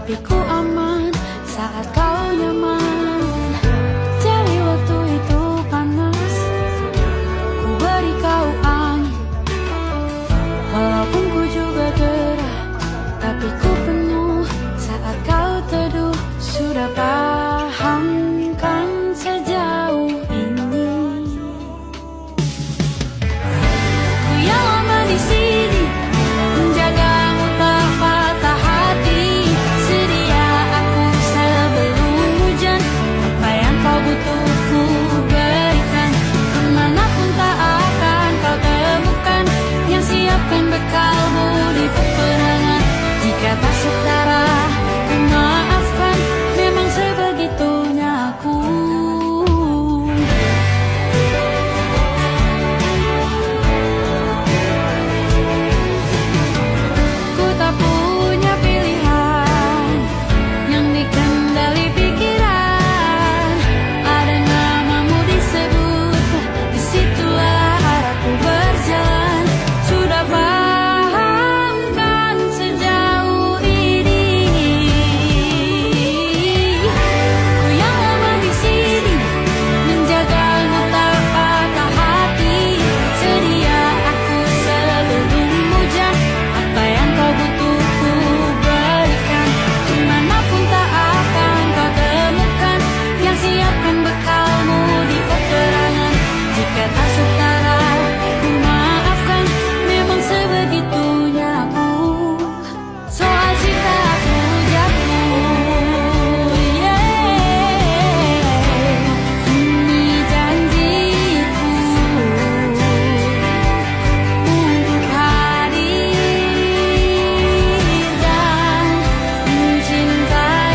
tapi ku aman saat kau nyaman. Jadi waktu itu panas, ku beri kau angin. Walaupun ku juga gerah, tapi ku penuh saat kau teduh. Sudah paham kan sejauh ini? Ku yang lama di sini, menjagamu tak patah hati. Sedia aku sebelum hujan, apa yang kau butuh ku berikan. Kemanapun tak akan kau temukan yang siapkan bekalmu di peperangan. Jika tak setara, ku maafkan, memang sebegitunya aku. Ku tak punya pilihan yang dikendali pikiran. Ada namamu disebut, disitulah arahku berjalan. Sudah paham kan sejauh ini? Ku yang lama di sini, menjagamu tak patah hati. Sedia aku sebelum hujan, apa yang kau butuh ku berikan. Kemanapun tak akan kau temukan yang siapkan bekalmu di peperangan. Jika tak setara, ku maafkan, memang sebegitunya aku. Soal cinta aku jatuh, ini janjiku untuk hadir dan mencintaimu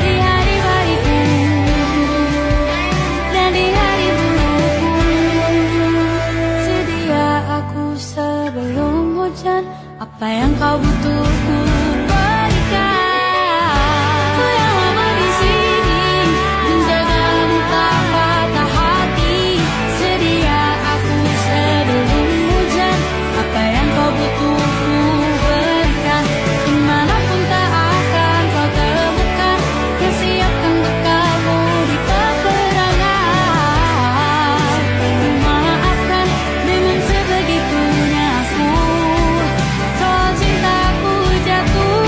di hari baikku dan di hari burukku. Sedia aku sebelum hujan, apa yang kau butuh ku berikan. Ku yang lama di sini, menjagamu tak patah hati. Sedia aku sebelum hujan, apa yang kau butuh ku berikan. Kemanapun tak akan kau temukan yang siapkan bekalmu di peperangan. Ku maafkan, memang sebegitunya aku. Soal cintaku jatuh,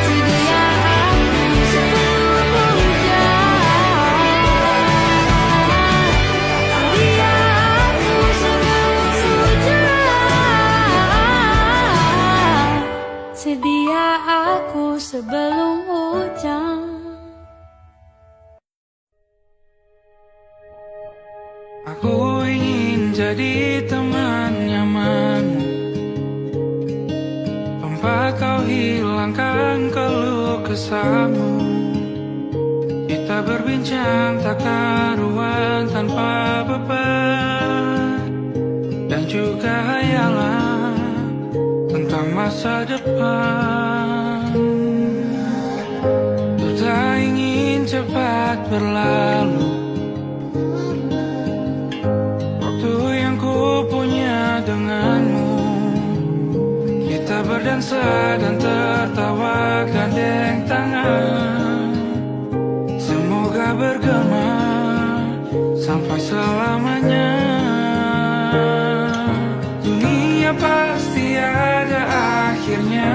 sedia aku sebelum hujan. Sedia aku sebelum hujan. Sedia aku sebelum hujan. Aku ingin jadi teman nyamanmu, tempat kau hilangkan keluh kesahmu. Kita berbincang tak karuan tanpa beban, dan juga hayalan tentang masa depan. Ku tak ingin cepat berlalu waktu yang ku punya denganmu. Kita berdansa dan tertawa gandeng tangan. Semoga bergema sampai selamanya. Dunia pasti ada akhirnya,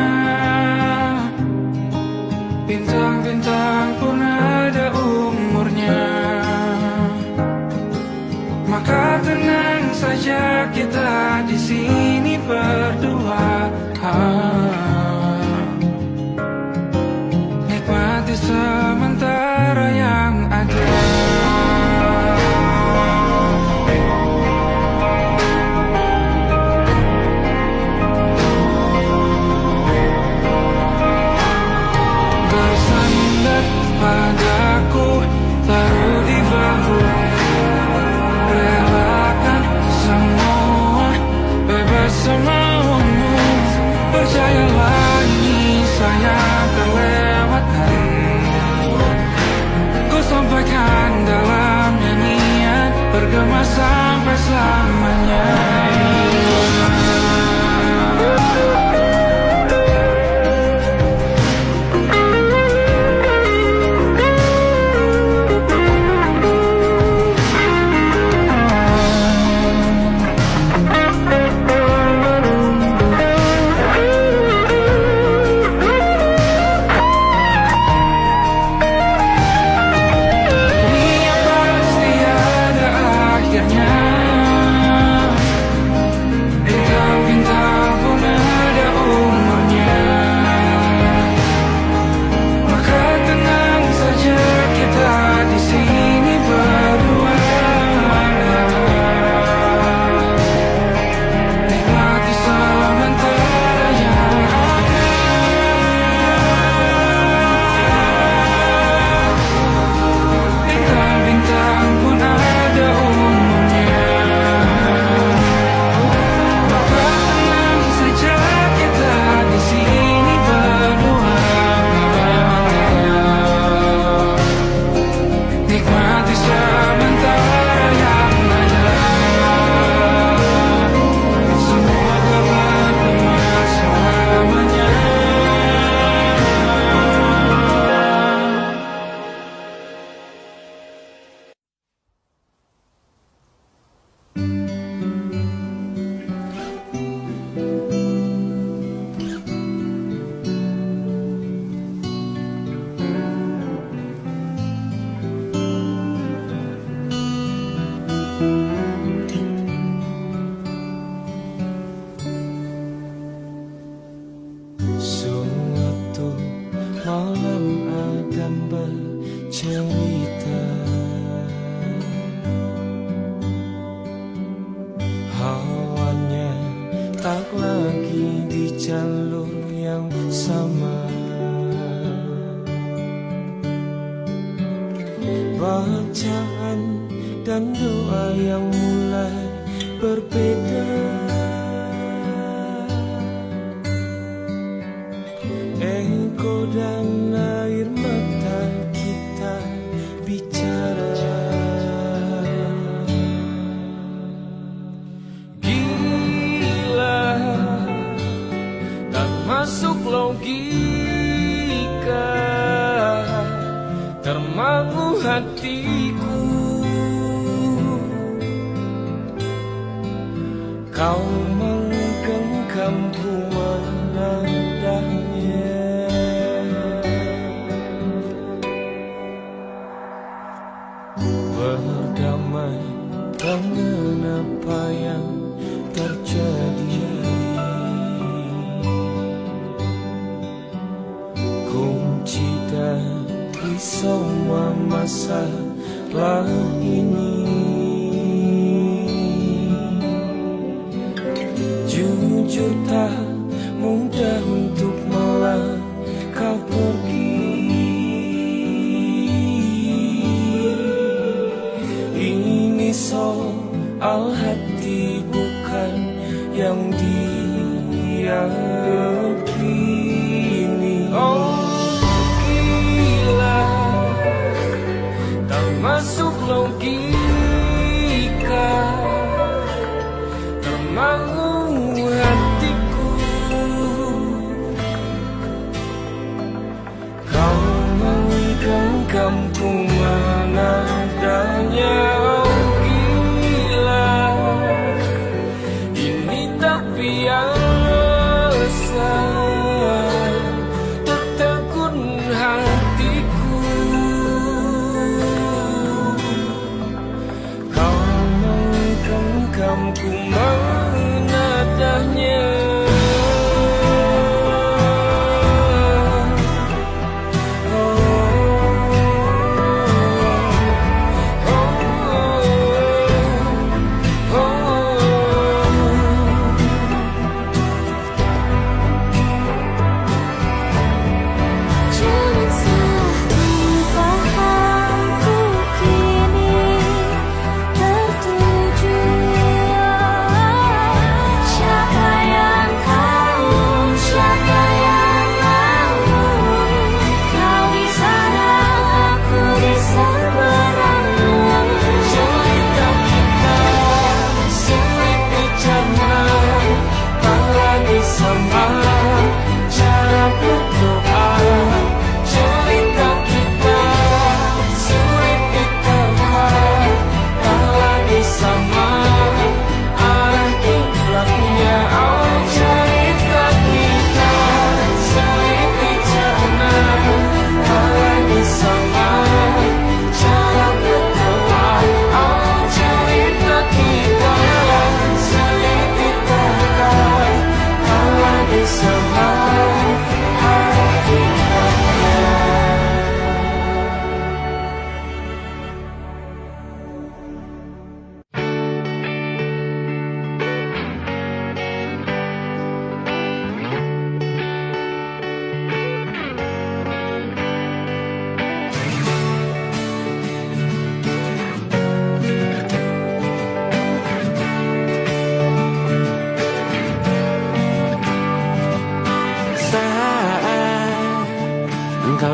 bintang-bintang pun ada umurnya. Maka tenang saja kita di sini berdua. Nikmati sementara yang ada. sampaikan dalam nyanyian, bergema sampai selamanya.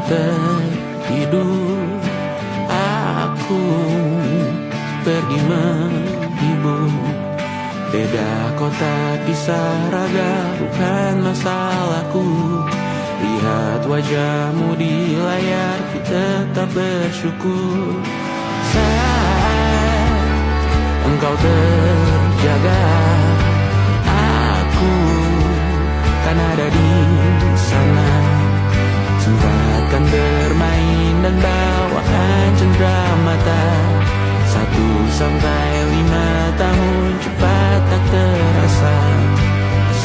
tertidur, aku pergi menghibur. Beda kota, kisah raga, bukan masalahku. Lihat wajahmu di layar, ku tetap bersyukur. Saat engkau terjaga, aku kan ada di sana. Sempatkan bermain dan bawaan cenderamata. 1-5 tahun cepat tak terasa.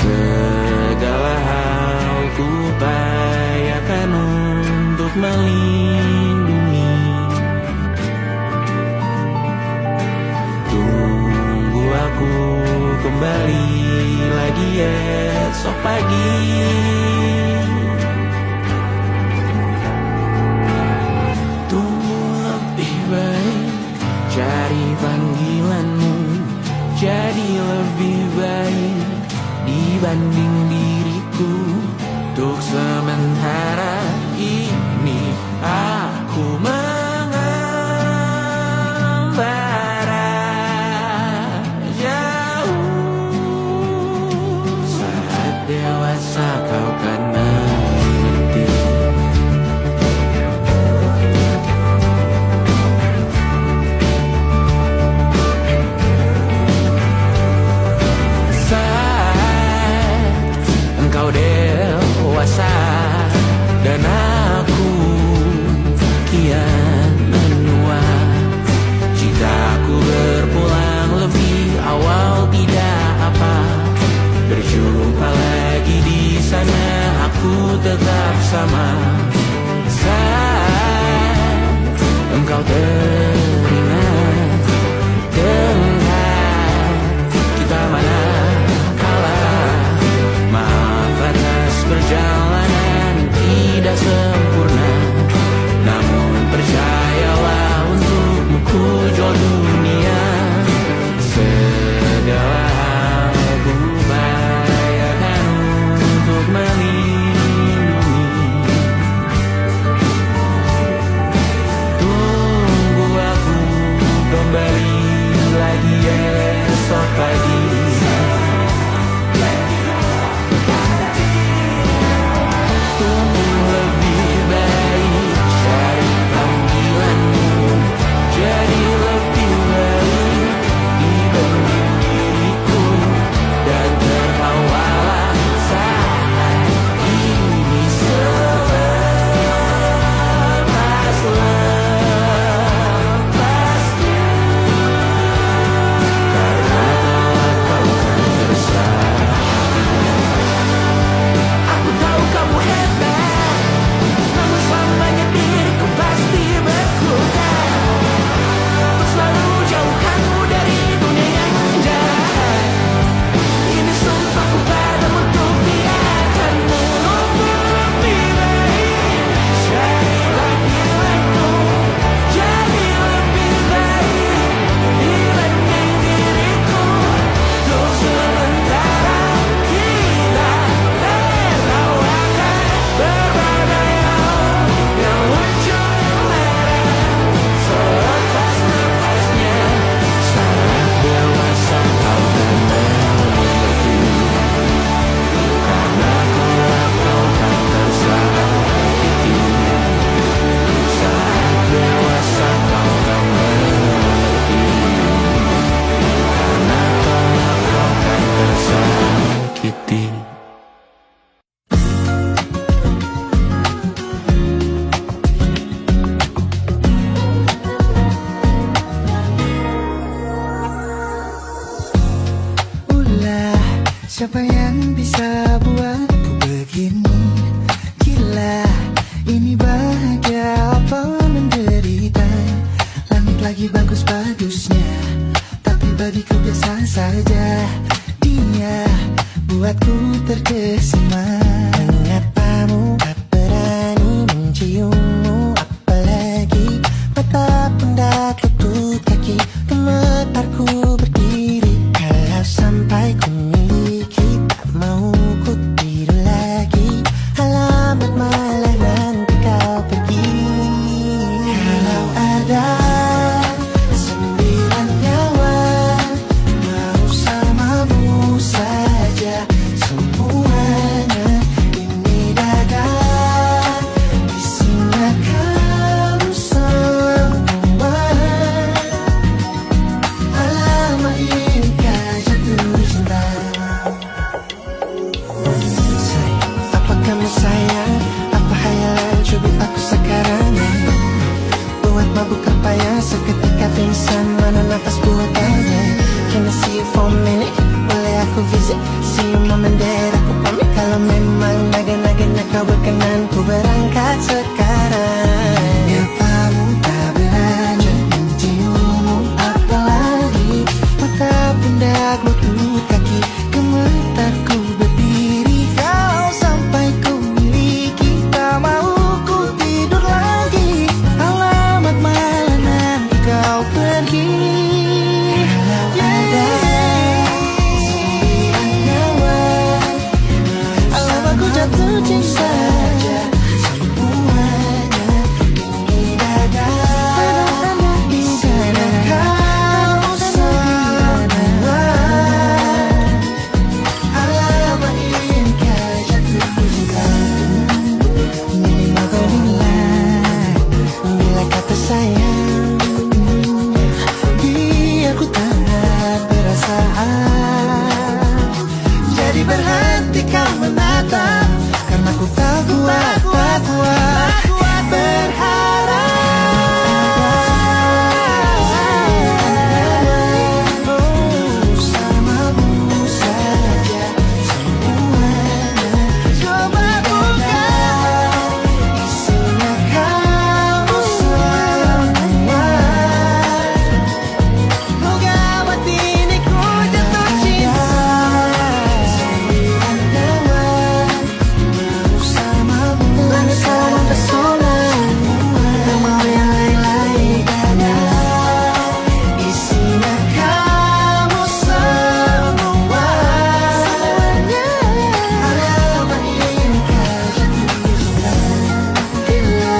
Segala hal ku upayakan untuk melindungi. Tunggu aku kembali lagi esok pagi. Tunggu lebih baik, cari panggilanmu jadi lebih baik dibanding diriku. Untuk sementara ini aku mengembara jauh. Saat dewasa kau kan mengerti. Engkau dewasa dan aku kian menua. Citaku berpulang lebih awal tidak apa. Berjumpa lagi di sana, aku tetap sama. Saat engkau teringat tengah kita mana perjalanan tidak sempurna, namun percayalah untukmu ku jual dunia. Segala hal ku upayakan untuk melindungi. Tunggu aku kembali lagi esok pagi. Siapa yang bisa buatku begini? Gila, ini bahagia apa menderita? Langit lagi bagus-bagusnya, tapi bagiku biasa saja. Dia buatku terkesima. Menyapamu, tak berani menciummu, apalagi mata pundak lutut kaki. Gemetarku berdiri kalau sampai ku miliki. Tak mau ku tidur lagi, alamat malah nanti kau pergi. ku terpayang seketika pingsan, mana nafas buat tanya. Can I see you for a minute? Boleh aku visit? See you moment there, aku pamit. Kalau memang naga-naganya kau berkenan, ku berangkat sekarang. Nyapamu tak berani, menciummu apalagi. Mata pundak lutut kaki, gemetar ku berdiri. Kau sampai ku miliki, tak mau ku tidur lagi. Alamat mana kau pergi? Jatuh cinta semuanya ini dada. Di sana kau semua. Alamak inikah jatuh cinta. Minimal kau bilang, bila kata sayang, biar ku tahan perasaan. Jadi berhenti kau menatap, karena ku tak kuat berharap. Bersamamu saja semuanya. Coba buka, isinya kamu semua. Moga hati ini ku jatuh cinta. Bersama pesona, tak mau yang lain-lain. Karena isinya kamu semua. Alamat inikah jatuh cinta. Bila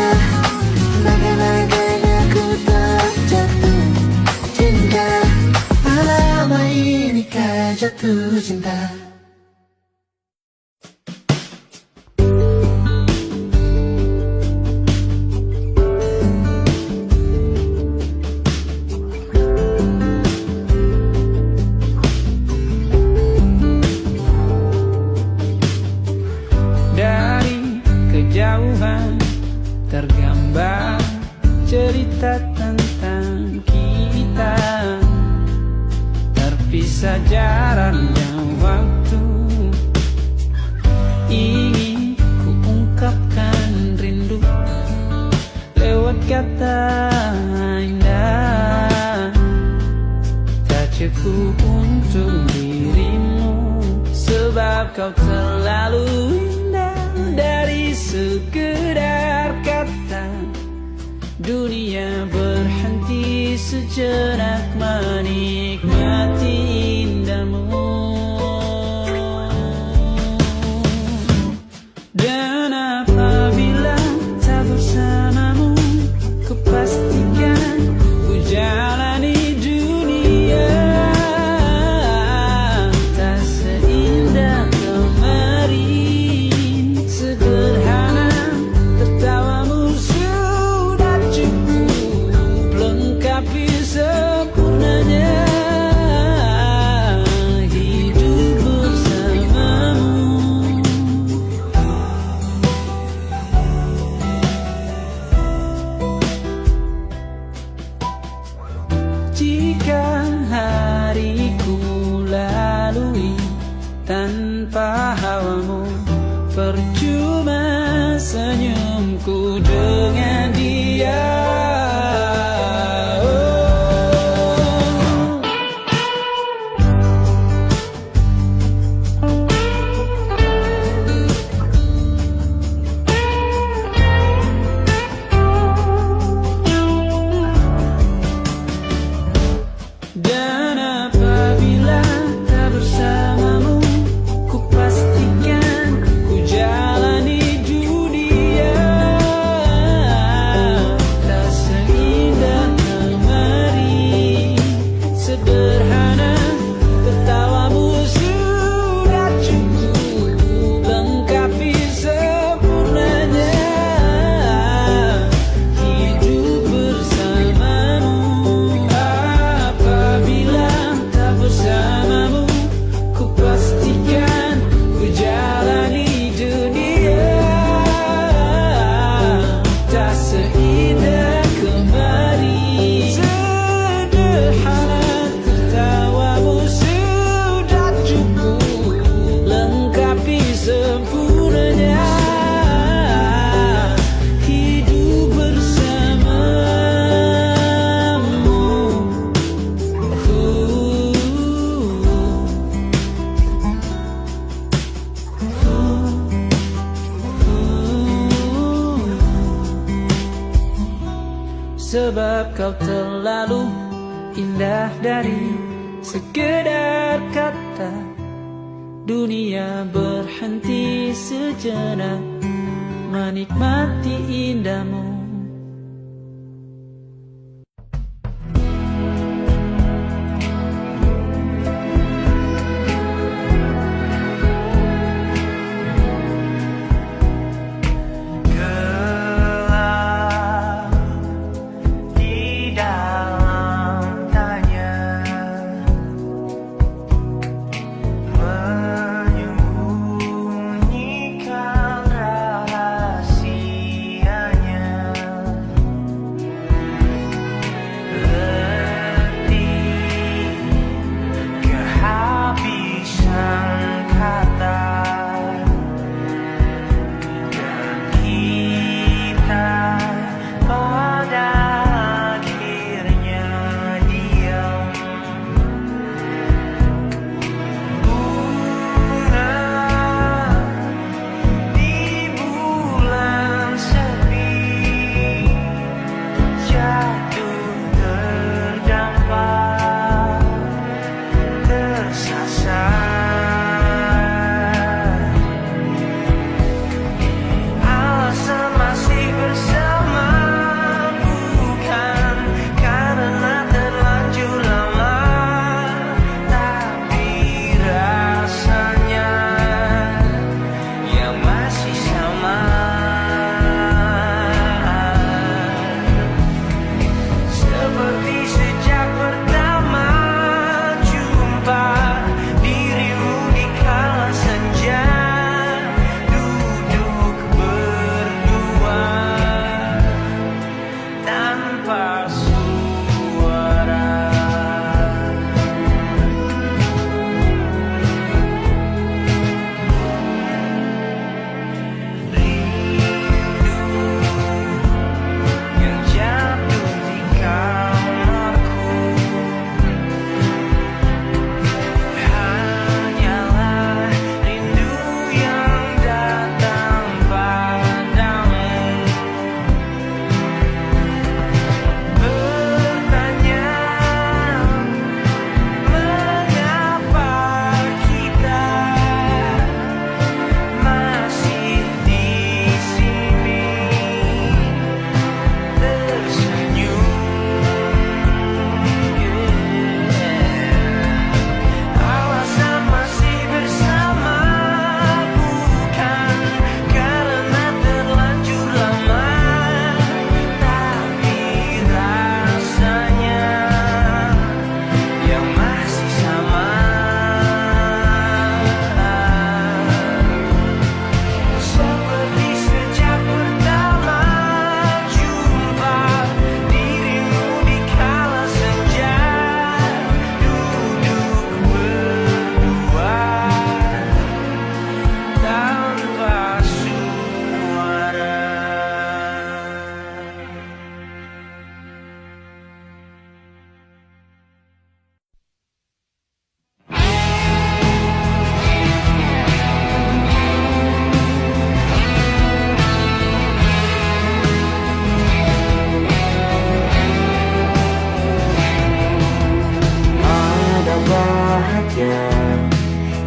naga-naganya ku tak jatuh cinta. Alamat inikah jatuh cinta. Dari kejauhan tergambar cerita tentang kita, terpisah jarak dan waktu. Ingin ku ungkapkan rindu lewat kata indah. Tak cukup untuk dirimu, sebab kau terlalu indah. Dari sekedar kata, dunia berhenti sejenak menikmati indahmu. Dan apabila tak bersamamu, ku pastikan ku jalani dunia tak seindah kemarin. Sederhana, tertawamu sudah cukup lengkapi sempurnanya hidup bersamamu. Jika hariku lalui tanpa hawamu, percuma senyumku dengan dia. Dan apabila tak bersamamu, ku pastikan ku jalani dunia kau terlalu indah dari sekedar kata. Dunia berhenti sejenak menikmati indahmu.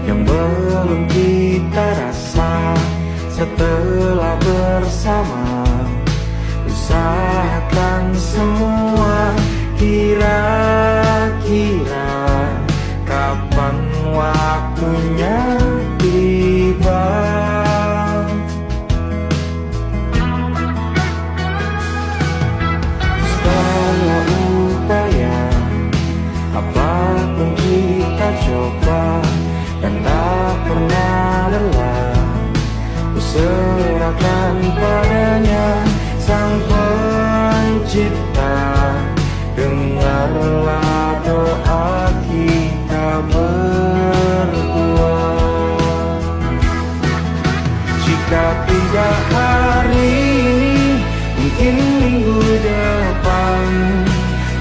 yang belum kita rasa setelah bersama. Usahakan semua, kira-kira kapan waktunya tiba. Setelah upaya apapun kita coba dan tak pernah lelah, serahkan padanya Sang Pencipta. Dengarlah doa kita berdua. Jika tidak hari ini, mungkin minggu depan.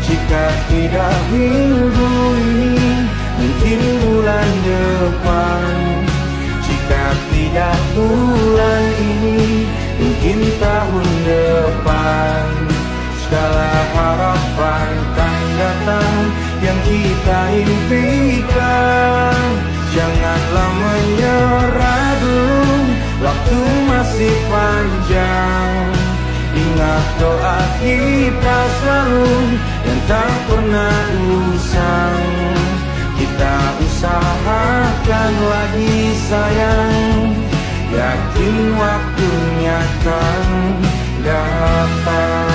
Jika tidak minggu ini, mungkin bulan depan. Jika tidak bulan ini, mungkin tahun depan. segala harapan kan datang yang kita impikan. Janganlah menyerah dulu, waktu masih panjang. Ingat doa kita selalu yang tak pernah usang. Kita usahakan lagi sayang, yakin waktunya kan datang.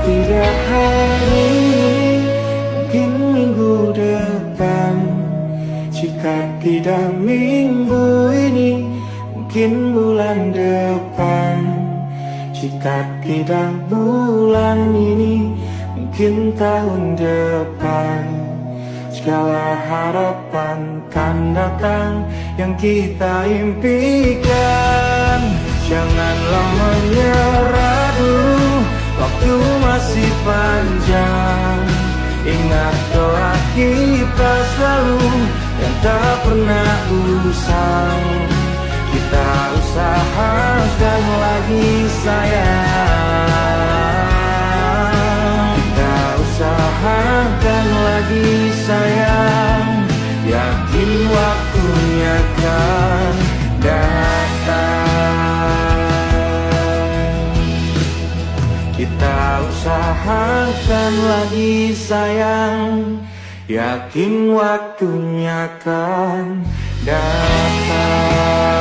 Tidak hari ini, mungkin minggu depan. Jika tidak minggu ini, mungkin bulan depan. Jika tidak bulan ini, mungkin tahun depan. Segala harapan kan datang yang kita impikan. Janganlah menyerah dulu, waktu masih panjang. Ingat doa kita selalu yang tak pernah usang. Kita usahakan lagi sayang. Kita usahakan lagi sayang, yakin waktunya kan datang. Kita usahakan lagi sayang, yakin waktunya kan datang.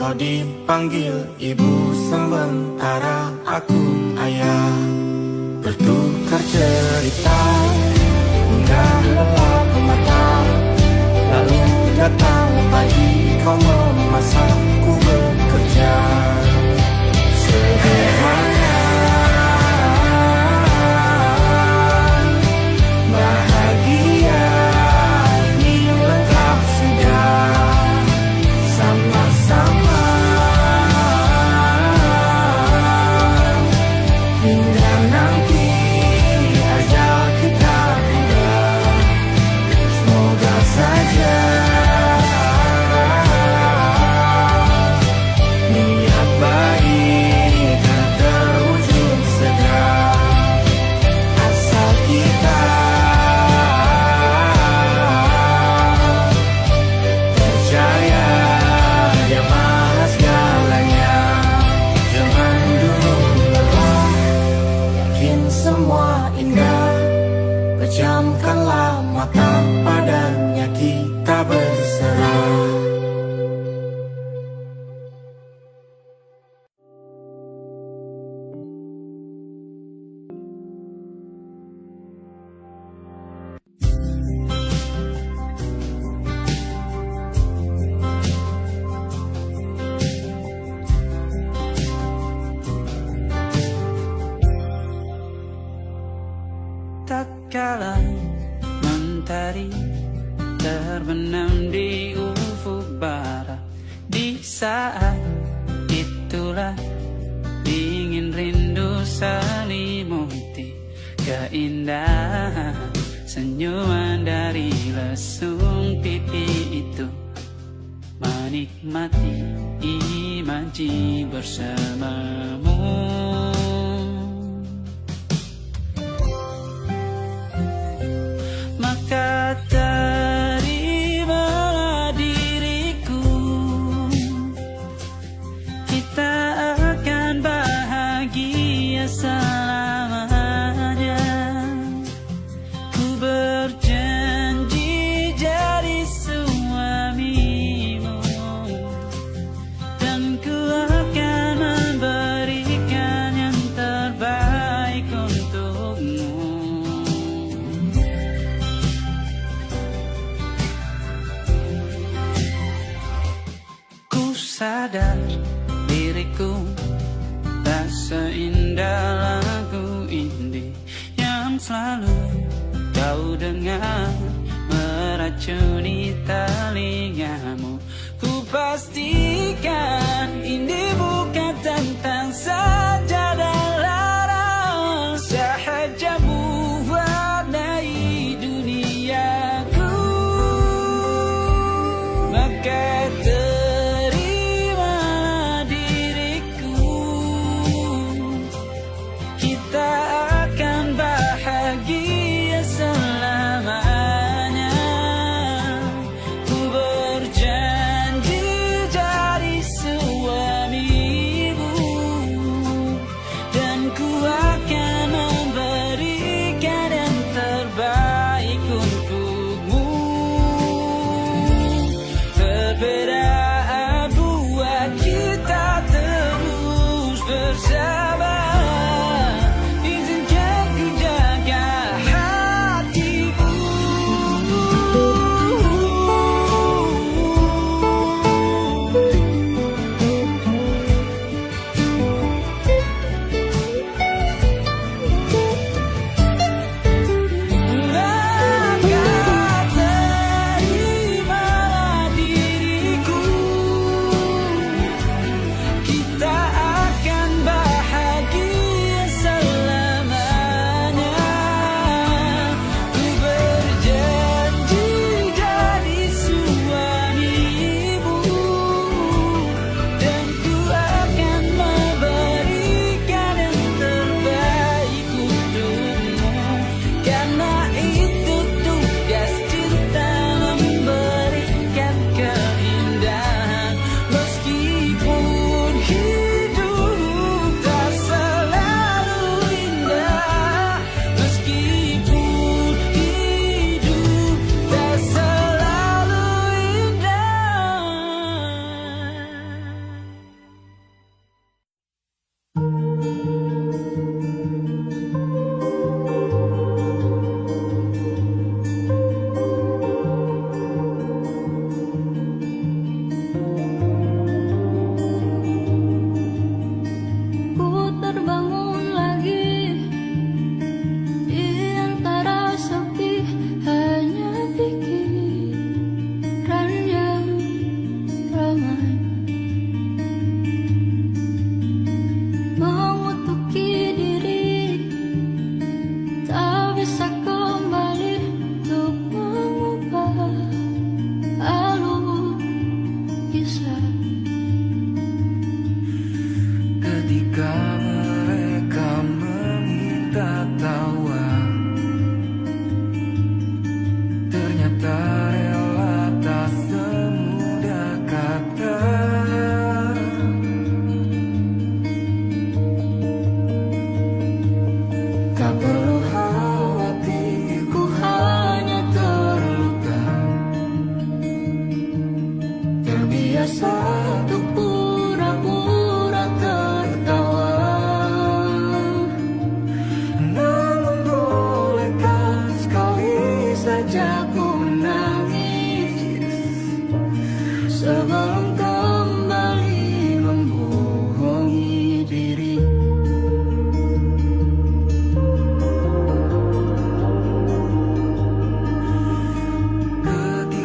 Kau dipanggil ibu sementara aku ayah. Bertukar cerita hingga lelap mata. Lalu datang pagi kau memasakku bekerja. Sederhana terbenam di ufuk barat. Di saat itulah dingin rindu selimuti keindahan senyuman dari lesung pipi itu. Menikmati imaji bersamamu. Maka terimalah diriku, kita akan bahagia selamanya. Ku berjanji jadi suamimu, dan ku akan memberikan yang terbaik untukmu. Ku sadar diriku tak seindah lagu ini yang selalu kau dengar meracuni telingamu. Ku pastikan ini bukan tentang saja dan larang, sahaja mewarnai duniaku. Maka terimalah diriku, kita akan bahagia selamanya. Ku berjanji jadi suamimu, dan ku akan memberikan yang terbaik untukmu. Perbedaan buat kita terus bersama. Izinkan ku jaga hatimu. Maka terimalah diriku, kita akan bahagia selamanya. Ku berjanji jadi suamimu, dan ku akan memberikan yang terbaik untukmu. Karena itu tugas cinta, memberikan keindahan. Meskipun hidup tak selalu indah, meskipun hidup tak selalu indah. Ku terbangun lagi di antara sepi, hanya pikiran yang ramai mengutuki diri, tak bisa kembali untuk mengubah alur kisah. Ketika mereka meminta tawa, ternyata rela tak semudah kata. Tak perlu khawatir, ku hanya terluka, terbiasa untuk pura-pura tertawa. Namun bolehkah sekali saja ku menangis sebelum kembali membohongi diri. Ketika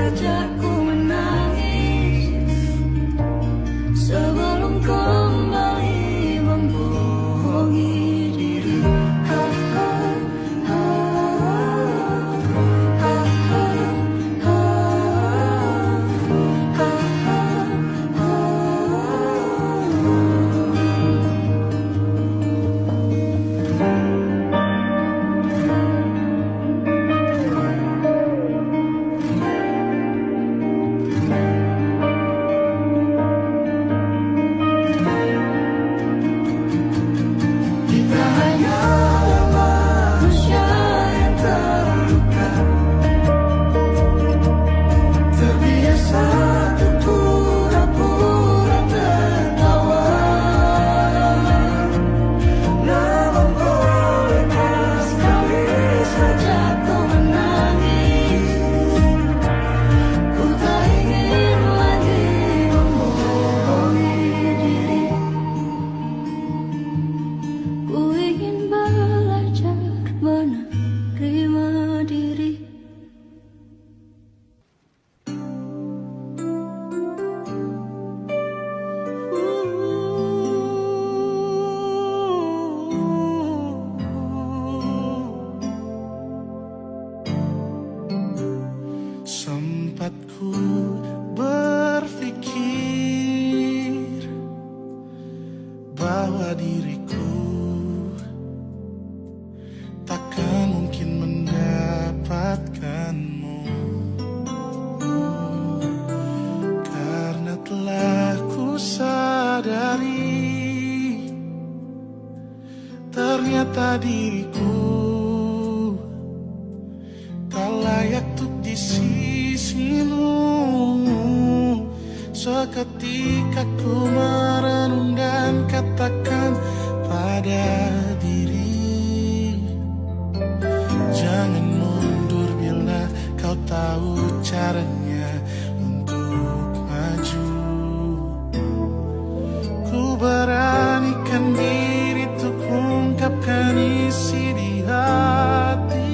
saja ku menangis sebelum kembali membohongi diri. Ha, ha, ha, ha, ha, ha, ha, ha. Kita hanyalah manusia yang terluka, terbiasa untuk pura-pura tertawa. Namun bolehkah sekali saja kau menangis? Ku tak ingin lagi membohongi diri. Ku ingin belajar menerima diri. Sempat ku berpikir bahwa diriku takkan mungkin mendapatkanmu, karena telah ku sadari ternyata diriku tak layak untuk di sisimu. Seketika ku merenung dan katakan pada diri, jangan mundur bila kau tahu caranya untuk maju. Ku beranikan diri untuk ungkapkan isi di hati.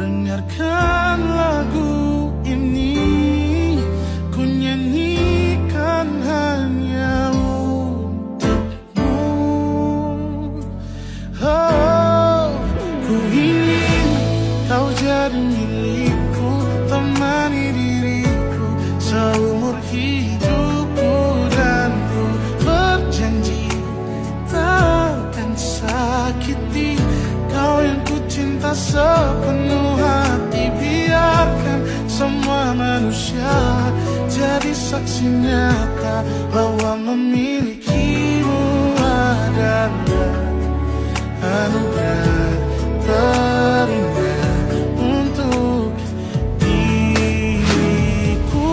Dengarkan lagu ini, ku nyanyikan hanya untukmu. Oh, ku ingin kau jadi milikku, temani diriku seumur hidupku, dan ku berjanji takkan sakiti kau yang ku cinta sepenuh hati. Biarkan semua manusia jadi saksi nyata bahwa memilikimu adalah anugerah terindah untuk diriku.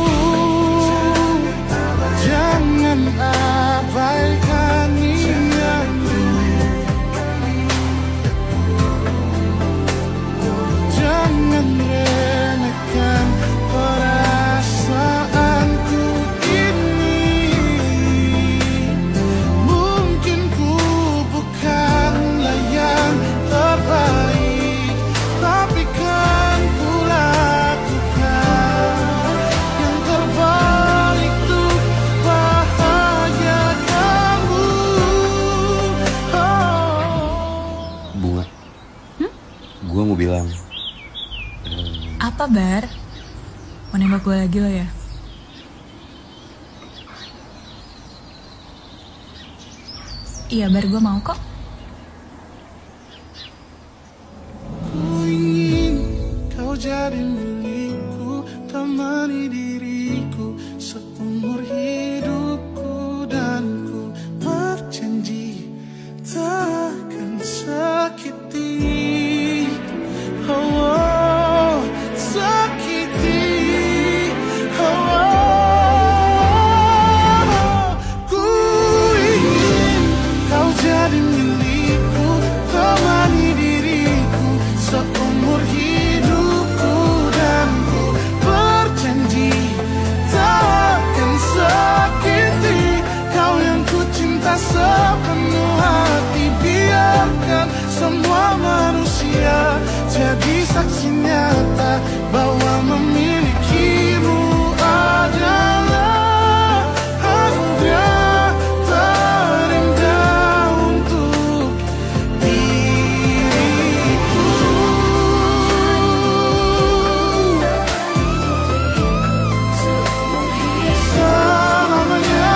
Jangan abaikan niatku, jangan remehkan perasaanku ini. Mungkin ku bukanlah yang terbaik, tapi kan ku lakukan yang terbaik untuk bahagiakanmu. Bunga, gue mau bilang, Apa, Bar? Mau nembak gue lagi lo ya? Iya, Bar, gue mau kok. Ku ingin kau jadi milikku, temani diriku seumur hidupku, dan ku berjanji takkan sakiti. Oh, sakiti. Oh, ku ingin kau jadi milikku, temani diriku seumur hidupku, dan jadi saksi nyata bahwa memilikimu adalah anugerah terindah untuk diriku. Selamanya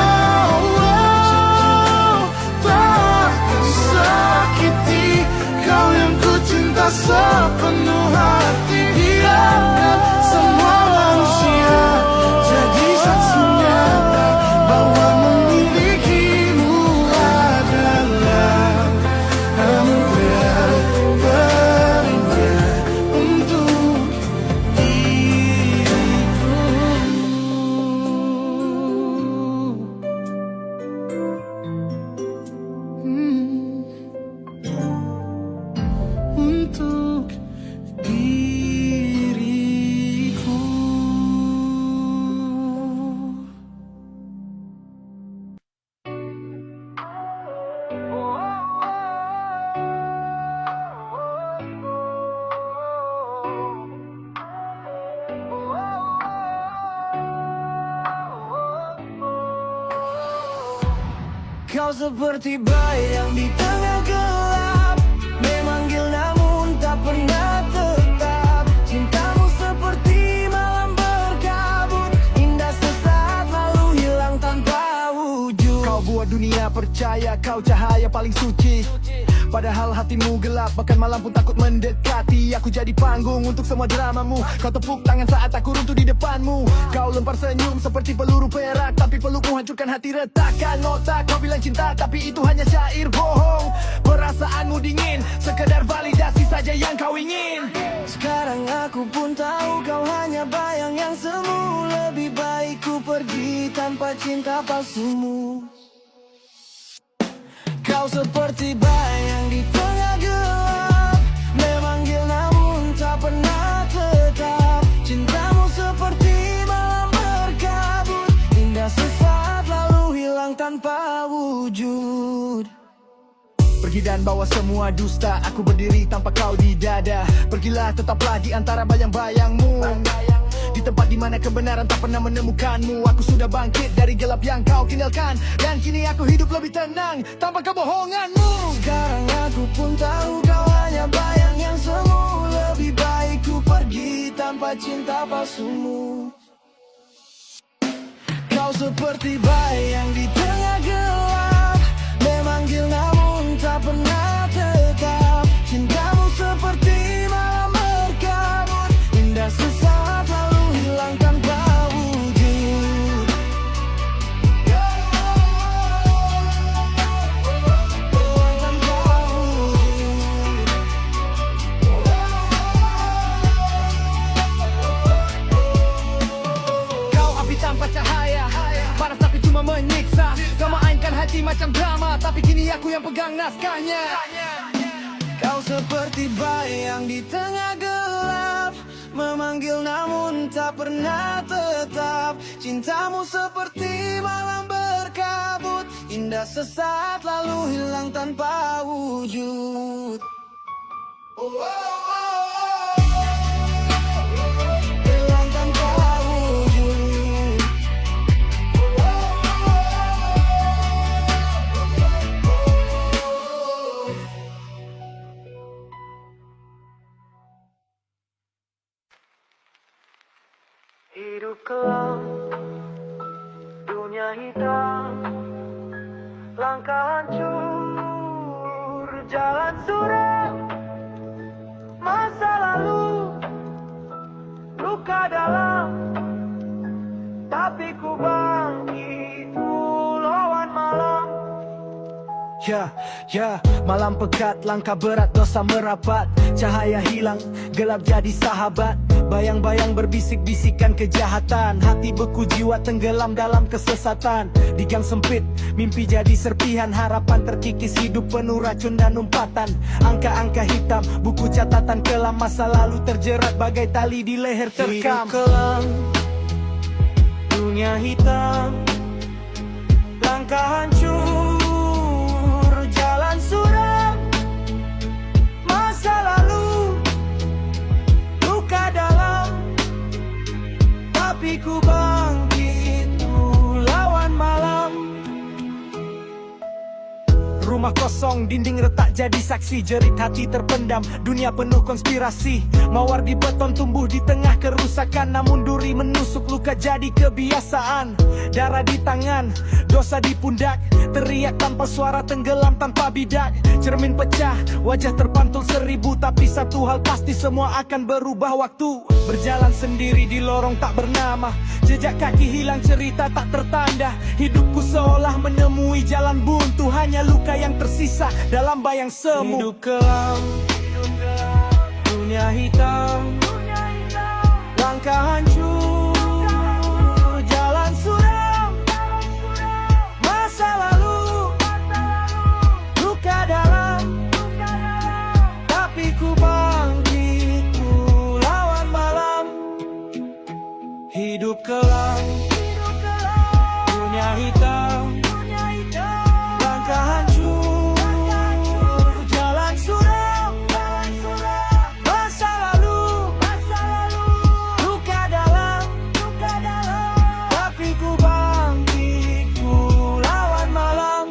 tak sakiti kau yang ku cinta sepenuh hati. Biarkan semua manusia jadi saksi nyata bahwa memilikimu adalah anugerah terindah untuk untuk diriku. Kau seperti bayang di tengah gelap, memanggil namun tak pernah tetap. Cintamu seperti malam berkabut, indah sesaat lalu hilang tanpa wujud. Kau buat dunia percaya kau cahaya paling suci, padahal hatimu gelap, bahkan malam pun takut mendekati. Aku jadi panggung untuk semua dramamu. Kau tepuk tangan saat aku runtuh di depanmu. Kau lempar senyum seperti peluru perak, tapi pelukmu hancurkan hati, retakan otak. Kau bilang cinta tapi itu hanya syair bohong. Perasaanmu dingin, sekedar validasi saja yang kau ingin. Sekarang aku pun tahu kau hanya bayang yang semu. Lebih baik ku pergi tanpa cinta palsumu. Kau seperti bayang di tengah gelap, memanggil namun tak pernah tetap. Cintamu seperti malam berkabut, indah sesaat lalu hilang tanpa wujud. Pergi dan bawa semua dusta, aku berdiri tanpa kau di dada. Pergilah tetaplah di antara bayang-bayangmu, di tempat dimana kebenaran tak pernah menemukanmu. Aku sudah bangkit dari gelap yang kau tinggalkan, dan kini aku hidup lebih tenang tanpa kebohonganmu. Sekarang aku pun tahu kau hanya bayang yang semu. Lebih baik ku pergi tanpa cinta palsumu. Kau seperti bayang di tengah gelap, memanggil namun tak pernah tetap. Cintamu seperti malam berkabut, indah sesaat lalu hilang tanpa wujud. Hilang tanpa wujud. Kau api tanpa cahaya, panas tapi cuma menyiksa. Kau mainkan hati macam drama, tapi kini aku yang pegang naskahnya. Kau seperti bayang di tengah gelap, memanggil namun tak pernah tetap. Cintamu seperti malam berkabut, indah sesaat lalu hilang tanpa wujud. Hilang tanpa wujud. Hidup kelam, dunia hitam, langkah hancur, jalan suram, masa lalu, luka dalam, tapi ku bangkit lawan malam. Ya, malam pekat, langkah berat, dosa merapat. Cahaya hilang, gelap jadi sahabat. Bayang-bayang berbisik-bisikan kejahatan. Hati beku, jiwa tenggelam dalam kesesatan. Di gang sempit, mimpi jadi serpihan. Harapan terkikis, hidup penuh racun dan umpatan. Angka-angka hitam, buku catatan kelam. Masa lalu terjerat bagai tali di leher terkam. Hidup kelam, dunia hitam, langkah hancur, jalan suram, masa lalu, kosong, dinding retak jadi saksi. Jerit hati terpendam, dunia penuh konspirasi. Mawar di beton tumbuh di tengah kerusakan, namun duri menusuk, luka jadi kebiasaan. Darah di tangan, dosa di pundak, teriak tanpa suara, tenggelam tanpa bidak. Cermin pecah, wajah terpantul seribu, tapi satu hal pasti, semua akan berubah waktu. Berjalan sendiri di lorong tak bernama, jejak kaki hilang, cerita tak tertanda. Hidupku seolah menemui jalan buntu, hanya luka yang tersisa dalam bayang semu. Hidup kelam, dunia hitam, langkah hancur, jalan suram, masa lalu, luka dalam, tapi ku bangkit, ku lawan malam. Hidup kelam, dunia hitam, langkah hancur, jalan suram, masa lalu, luka dalam, tapi ku bangkit, ku lawan malam.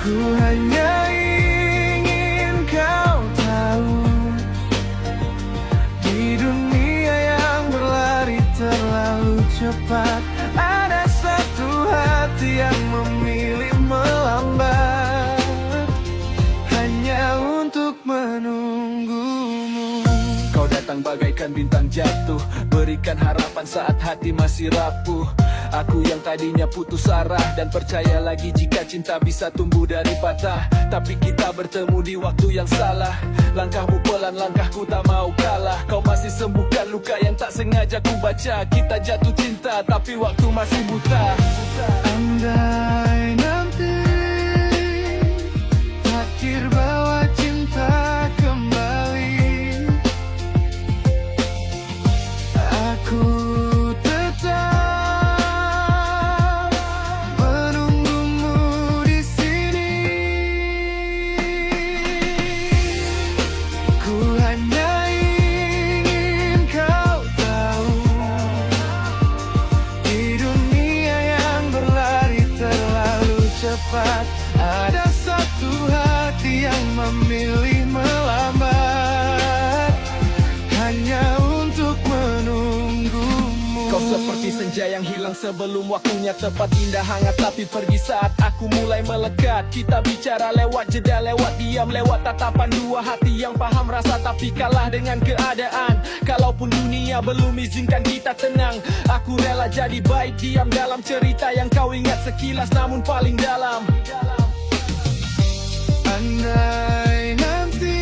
Ku hanya ingin kau tahu, di dunia yang berlari terlalu cepat, ada satu hati yang memilih melambat, hanya untuk menunggumu. Kau datang bagaikan bintang jatuh, berikan harapan saat hati masih rapuh. Aku yang tadinya putus arah dan percaya lagi jika cinta bisa tumbuh dari patah. Tapi kita bertemu di waktu yang salah. Langkahmu pelan, langkahku tak mau kalah. Kau masih sembuhkan luka yang tak sengaja ku baca. Kita jatuh cinta tapi waktu masih buta. Andai nanti takdir bawa cinta kembali, aku ada satu hati yang memilih melambat, hanya untuk menunggumu. Kau seperti senja yang hilang sebelum waktunya tepat, indah hangat tapi pergi saat aku mulai melekat. Kita bicara lewat jeda, lewat diam, lewat tatapan, dua hati yang paham rasa tapi kalah dengan keadaan. Kalaupun dunia belum izinkan kita tenang, aku rela jadi baik diam dalam cerita yang kau ingat sekilas namun paling dalam. Andai nanti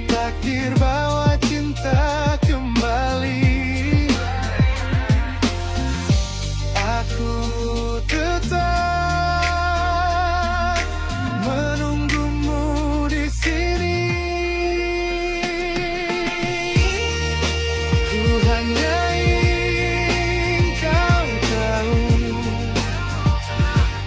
takdir bawa cinta kembali, aku tetap menunggumu di sini. Ku hanya ingin kau tahu,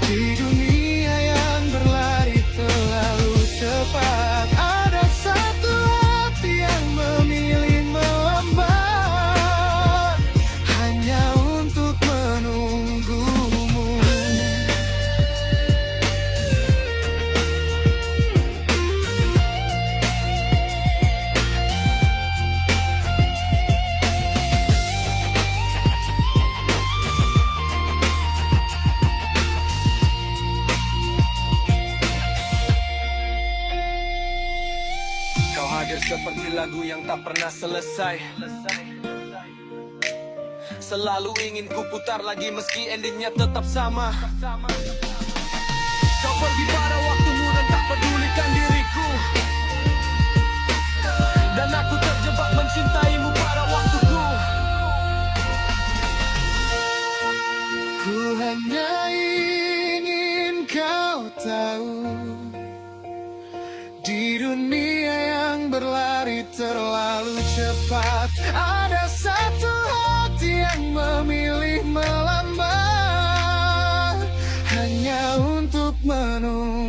di dunia yang berlari terlalu cepat, ada satu hati yang memilih melambat, hanya untuk menunggumu. Kau hadir seperti lagu yang tak pernah selesai, selalu ingin ku putar lagi meski endingnya tetap sama. Kau pergi pada waktumu dan tak pedulikan diriku, dan aku terjebak mencintaimu pada waktuku. Ku hanya ingin kau tahu, di dunia yang berlari terlalu cepat, ada satu hati yang memilih melambat, menunggu.